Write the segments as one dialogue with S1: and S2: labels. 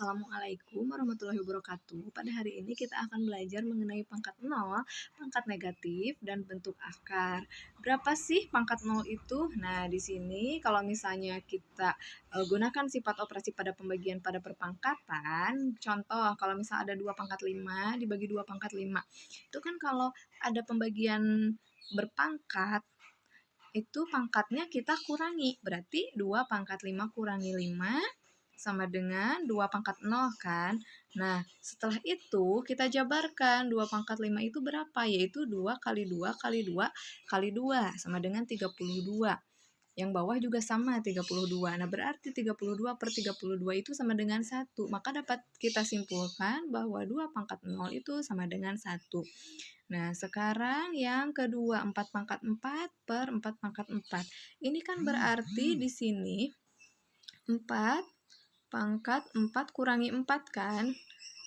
S1: Assalamualaikum warahmatullahi wabarakatuh. Pada hari ini kita akan belajar mengenai pangkat nol, pangkat negatif, dan bentuk akar. Berapa sih pangkat nol itu? Nah, di sini kalau misalnya kita gunakan sifat operasi pada pembagian pada perpangkatan, contoh kalau misalnya ada 2 pangkat 5 dibagi 2 pangkat 5. Itu kan kalau ada pembagian berpangkat, itu pangkatnya kita kurangi. Berarti 2 pangkat 5 kurangi 5 sama dengan 2 pangkat 0 kan. Nah, setelah itu kita jabarkan 2 pangkat 5 itu berapa? Yaitu 2 kali 2 kali 2 kali 2 sama dengan 32. Yang bawah juga sama 32. Nah, berarti 32/32 itu sama dengan 1. Maka dapat kita simpulkan bahwa 2 pangkat 0 itu sama dengan 1. Nah, sekarang yang kedua, 4 pangkat 4 per 4 pangkat 4. Ini kan berarti di sini 4 pangkat 4 kurangi 4 kan?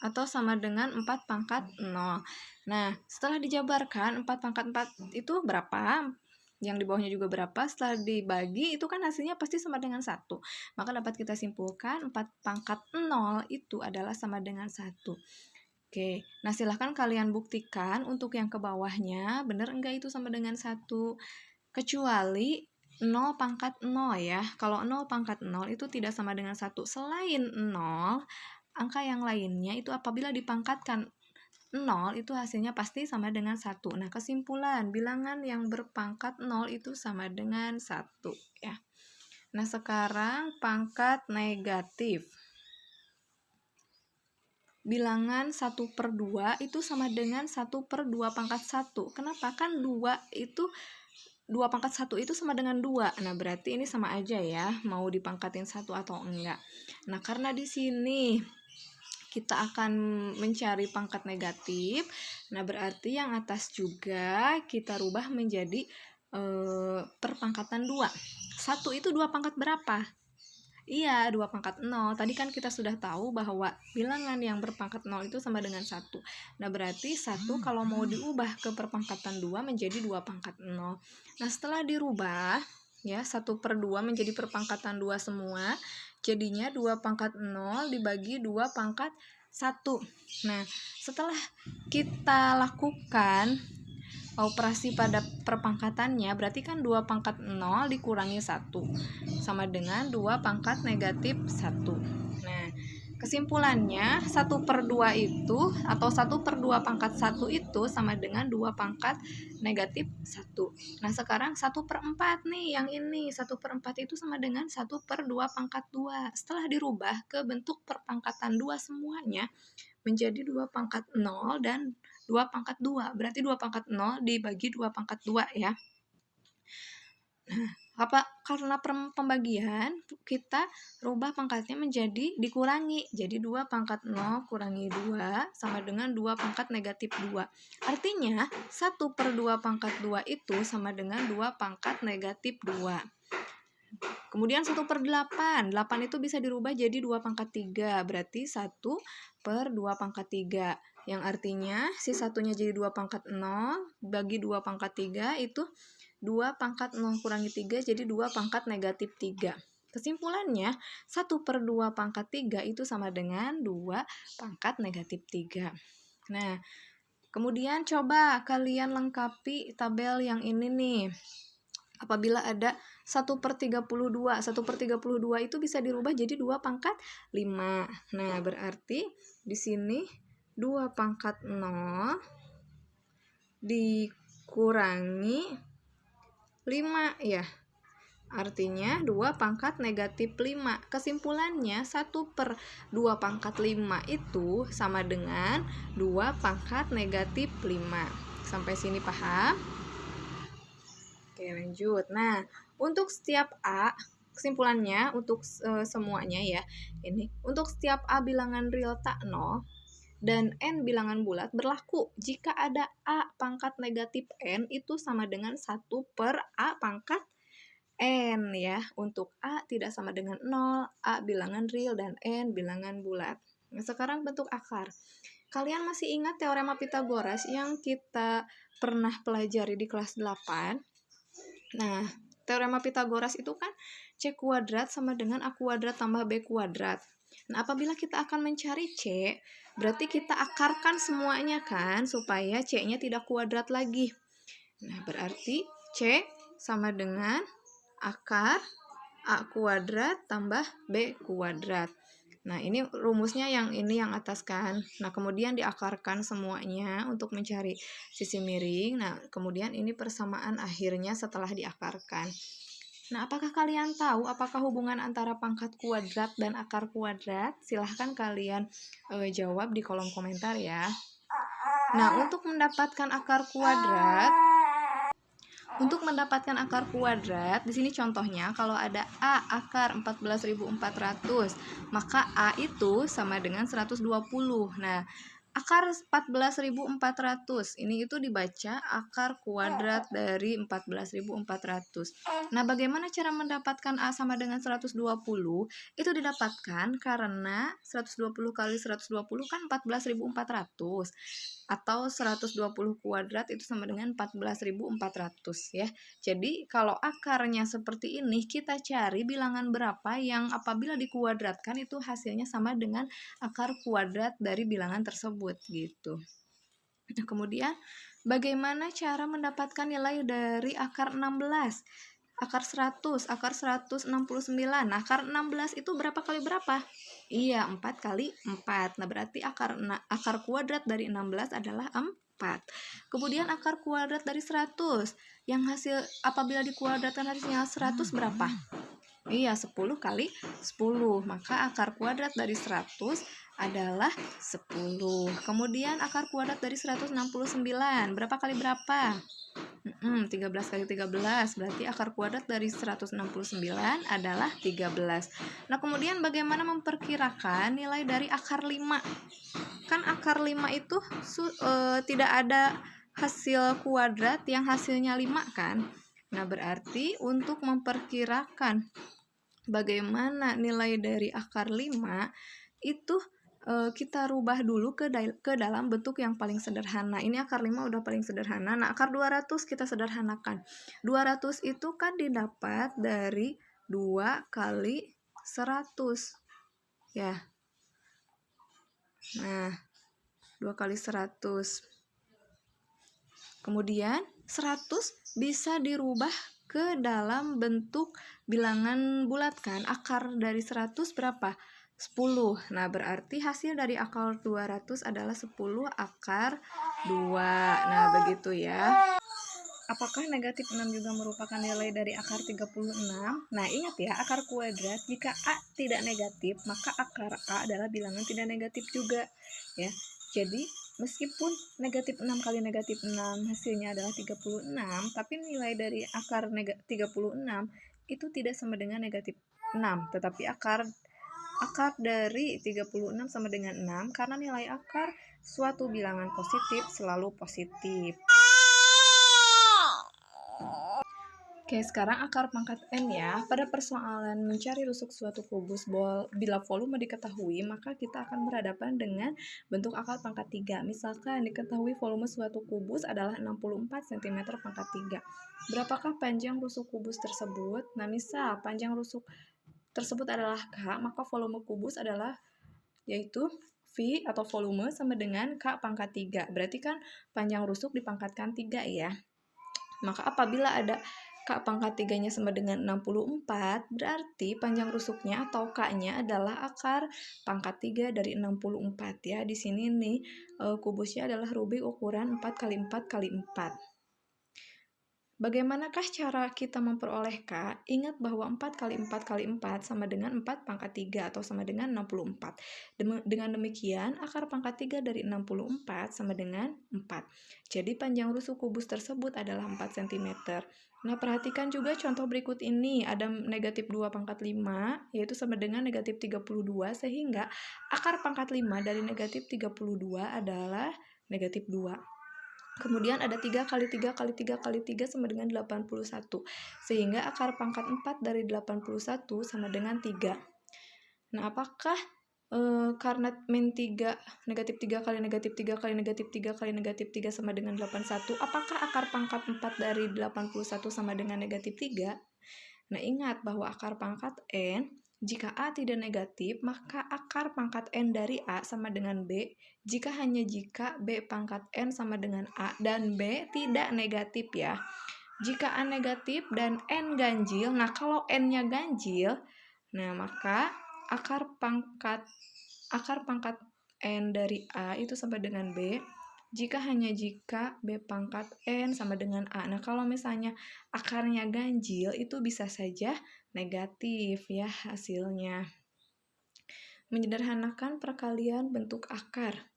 S1: Atau sama dengan 4 pangkat 0. Nah, setelah dijabarkan 4 pangkat 4 itu berapa? Yang di bawahnya juga berapa? Setelah dibagi itu kan hasilnya pasti sama dengan 1. Maka dapat kita simpulkan 4 pangkat 0 itu adalah sama dengan 1. Oke, nah silahkan kalian buktikan untuk yang ke bawahnya, benar enggak itu sama dengan 1? Kecuali 0 pangkat 0 ya. Kalau 0 pangkat 0 itu tidak sama dengan 1. Selain 0, angka yang lainnya itu apabila dipangkatkan 0 itu hasilnya pasti sama dengan 1. Nah, kesimpulan bilangan yang berpangkat 0 itu sama dengan 1 ya. Nah, sekarang pangkat negatif. Bilangan 1/2 itu sama dengan 1/2 pangkat 1. Kenapa? Kan 2 itu 2 pangkat 1 itu sama dengan 2. Nah, berarti ini sama aja ya, mau dipangkatin 1 atau enggak. Nah, karena di sini kita akan mencari pangkat negatif, nah berarti yang atas juga kita rubah menjadi perpangkatan 2. 1 itu 2 pangkat berapa? Iya, 2 pangkat 0. Tadi kan kita sudah tahu bahwa bilangan yang berpangkat 0 itu sama dengan 1. Nah, berarti 1 kalau mau diubah ke perpangkatan 2 menjadi 2 pangkat 0. Nah, setelah dirubah, ya 1/2 menjadi perpangkatan 2 semua, jadinya 2 pangkat 0 dibagi 2 pangkat 1. Nah, setelah kita lakukan operasi pada perpangkatannya, berarti kan 2 pangkat 0 dikurangi 1 sama dengan 2 pangkat negatif 1. Nah, kesimpulannya 1/2 itu atau 1/2 pangkat 1 itu sama dengan 2 pangkat negatif 1. Nah, sekarang 1/4 nih, yang ini 1/4 itu sama dengan 1/2 pangkat 2. Setelah dirubah ke bentuk perpangkatan 2 semuanya menjadi 2 pangkat 0 dan 2 pangkat 2. Berarti 2 pangkat 0 dibagi 2 pangkat 2 ya. Nah, karena pembagian kita rubah pangkatnya menjadi dikurangi. Jadi 2 pangkat 0 kurangi 2 sama dengan 2 pangkat negatif 2. Artinya 1/2 pangkat 2 itu sama dengan 2 pangkat negatif 2. Kemudian 1/8. 8 itu bisa dirubah jadi 2 pangkat 3. Berarti 1/2 pangkat 3. Yang artinya si satunya jadi 2 pangkat 0 bagi 2 pangkat 3 itu 2 pangkat 0 kurangi 3 jadi 2 pangkat negatif 3. Kesimpulannya 1/2 pangkat 3 itu sama dengan 2 pangkat negatif 3. Nah, kemudian coba kalian lengkapi tabel yang ini nih. Apabila ada 1/32, 1/32 itu bisa dirubah jadi 2 pangkat 5. Nah, berarti di sini 2 pangkat 0 dikurangi 5 ya. Artinya 2 pangkat negatif 5. Kesimpulannya 1/2 pangkat 5 itu sama dengan 2 pangkat negatif 5. Sampai sini paham? Oke, lanjut. Nah, untuk setiap A, kesimpulannya untuk semuanya ya, ini. Untuk setiap A bilangan real tak 0 dan N bilangan bulat berlaku jika ada A pangkat negatif N itu sama dengan 1/A pangkat N ya. Untuk A tidak sama dengan 0, A bilangan real dan N bilangan bulat. Nah, sekarang bentuk akar. Kalian masih ingat teorema Pythagoras yang kita pernah pelajari di kelas 8? Nah, teorema Pythagoras itu kan C² sama dengan A² tambah B². Nah, apabila kita akan mencari C, berarti kita akarkan semuanya kan, supaya C-nya tidak kuadrat lagi. Nah, berarti C sama dengan akar A kuadrat tambah B kuadrat. Nah, ini rumusnya yang ini yang atas kan. Nah, kemudian diakarkan semuanya untuk mencari sisi miring. Nah, kemudian ini persamaan akhirnya setelah diakarkan. Nah, apakah kalian tahu apakah hubungan antara pangkat kuadrat dan akar kuadrat? Silahkan kalian jawab di kolom komentar ya. Nah, untuk mendapatkan akar kuadrat, di sini contohnya kalau ada A akar 14.400, maka A itu sama dengan 120. Nah, akar 14.400 ini itu dibaca akar kuadrat dari 14.400. Nah, bagaimana cara mendapatkan A sama dengan 120? Itu didapatkan karena 120 kali 120 kan 14.400. Atau 120 kuadrat itu sama dengan 14.400 ya. Jadi kalau akarnya seperti ini, kita cari bilangan berapa yang apabila dikuadratkan itu hasilnya sama dengan akar kuadrat dari bilangan tersebut gitu. Nah, kemudian bagaimana cara mendapatkan nilai dari akar 16? Akar 100, akar 169. Nah, akar 16 itu berapa kali berapa? Iya, 4 kali 4. Nah, berarti akar kuadrat dari 16 adalah 4. Kemudian akar kuadrat dari 100. Yang hasil apabila dikuadratkan hasilnya 100 berapa? Iya, 10 kali 10. Maka akar kuadrat dari 100 adalah 10. Kemudian akar kuadrat dari 169. Berapa kali berapa? 13 kali 13, berarti akar kuadrat dari 169 adalah 13. Nah, kemudian bagaimana memperkirakan nilai dari akar 5? Kan akar 5 itu tidak ada hasil kuadrat yang hasilnya 5 kan? Nah, berarti untuk memperkirakan bagaimana nilai dari akar 5 itu kita rubah dulu ke dalam bentuk yang paling sederhana. Ini akar 5 udah paling sederhana. Nah, akar 200 kita sederhanakan. 200 itu kan didapat dari 2 kali 100. Ya. Nah, 2 kali 100. Kemudian 100 bisa dirubah ke dalam bentuk bilangan bulat kan. Akar dari 100 berapa? 10. Nah, berarti hasil dari akar 200 adalah 10 akar 2. Nah, begitu ya. Apakah negatif 6 juga merupakan nilai dari akar 36? Nah, ingat ya, akar kuadrat jika A tidak negatif, maka akar A adalah bilangan tidak negatif juga. Ya, jadi meskipun negatif 6 kali negatif 6 hasilnya adalah 36, tapi nilai dari akar 36 itu tidak sama dengan negatif 6, tetapi akar dari 36 sama dengan 6 karena nilai akar suatu bilangan positif selalu positif. Oke, sekarang akar pangkat N ya. Pada persoalan mencari rusuk suatu kubus bila volume diketahui, maka kita akan berhadapan dengan bentuk akar pangkat 3. Misalkan diketahui volume suatu kubus adalah 64 cm pangkat 3. Berapakah panjang rusuk kubus tersebut? Nah, misal panjang rusuk tersebut adalah K, maka volume kubus adalah yaitu V atau volume sama dengan K pangkat 3. Berarti kan panjang rusuk dipangkatkan 3 ya. Maka apabila ada K pangkat 3-nya sama dengan 64, berarti panjang rusuknya atau K-nya adalah akar pangkat 3 dari 64 ya. Di sini nih kubusnya adalah rubik ukuran 4 kali 4 kali 4. Bagaimanakah cara kita memperoleh K? Ingat bahwa 4 kali 4 kali 4 sama dengan 4 pangkat 3 atau sama dengan 64. Dengan demikian, akar pangkat 3 dari 64 sama dengan 4. Jadi panjang rusuk kubus tersebut adalah 4 cm. Nah, perhatikan juga contoh berikut ini. Ada negatif 2 pangkat 5, yaitu sama dengan negatif 32, sehingga akar pangkat 5 dari negatif 32 adalah negatif 2. Kemudian ada 3 kali 3 kali 3 kali 3 sama dengan 81. Sehingga akar pangkat 4 dari 81 sama dengan 3. Nah, apakah karena min 3, negatif 3 kali negatif 3 kali negatif 3 kali negatif 3 sama dengan 81, apakah akar pangkat 4 dari 81 sama dengan negatif 3? Nah, ingat bahwa akar pangkat N Jika A tidak negatif, maka akar pangkat N dari A sama dengan B jika B pangkat N sama dengan A dan B tidak negatif ya. Jika A negatif dan N ganjil, nah kalau N-nya ganjil, nah maka akar pangkat N dari A itu sama dengan B jika B pangkat N sama dengan A. Nah, kalau misalnya akarnya ganjil, itu bisa saja negatif ya hasilnya. Menyederhanakan perkalian bentuk akar.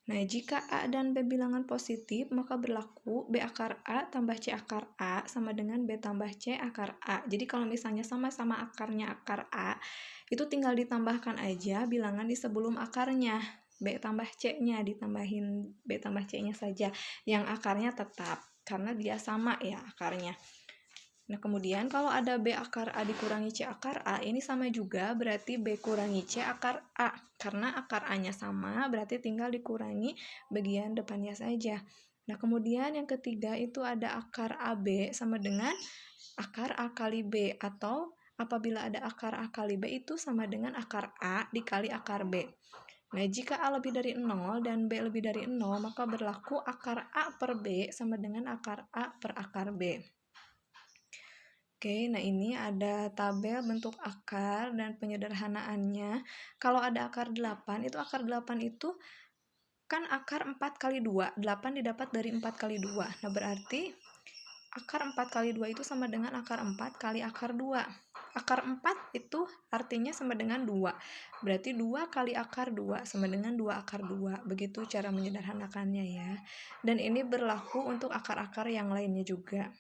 S1: Nah, jika A dan B bilangan positif, maka berlaku B akar A tambah C akar A sama dengan B tambah C akar A. Jadi kalau misalnya sama-sama akarnya akar A, itu tinggal ditambahkan aja bilangan di sebelum akarnya. B tambah C-nya, ditambahin B tambah C-nya saja. Yang akarnya tetap, karena dia sama ya akarnya. Nah, kemudian kalau ada B akar A dikurangi C akar A, ini sama juga berarti B kurangi C akar A. Karena akar A-nya sama, berarti tinggal dikurangi bagian depannya saja. Nah, kemudian yang ketiga itu ada akar AB sama dengan akar A kali B, atau apabila ada akar A kali B itu sama dengan akar A dikali akar B. Nah, jika A lebih dari 0 dan B lebih dari 0, maka berlaku akar A per B sama dengan akar A per akar B. Oke, nah ini ada tabel bentuk akar dan penyederhanaannya. Kalau ada akar 8, itu akar 8 itu kan akar 4 kali 2. 8 didapat dari 4 kali 2. Nah, berarti akar 4 kali 2 itu sama dengan akar 4 kali akar 2. Akar 4 itu artinya sama dengan 2. Berarti 2 kali akar 2 sama dengan 2 akar 2. Begitu cara menyederhanakannya ya. Dan ini berlaku untuk akar-akar yang lainnya juga.